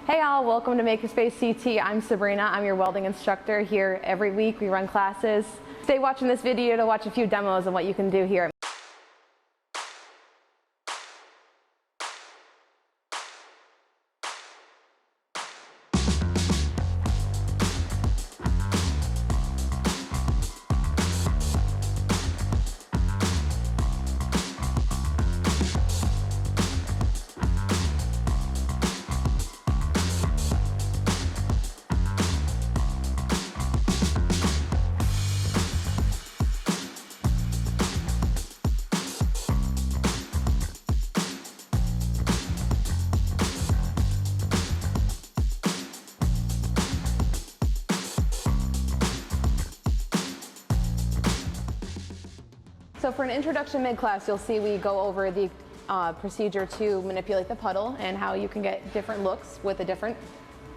Hey all, welcome to MakerspaceCT. I'm Sabrina, I'm your welding instructor here. Every week we run classes. Stay watching this video to watch a few demos of what you can do here. So for an introduction MIG class, you'll see we go over the procedure to manipulate the puddle and how you can get different looks with a different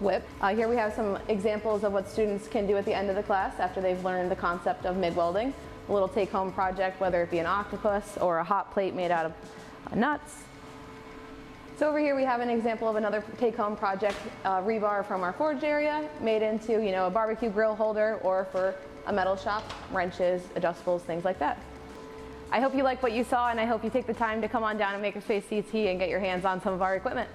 whip. Here we have some examples of what students can do at the end of the class after they've learned the concept of MIG welding. A little take-home project, whether it be an octopus or a hot plate made out of nuts. So over here we have an example of another take-home project, rebar from our forge area made into, a barbecue grill holder or for a metal shop, wrenches, adjustables, things like that. I hope you like what you saw, and I hope you take the time to come on down to MakerspaceCT and get your hands on some of our equipment.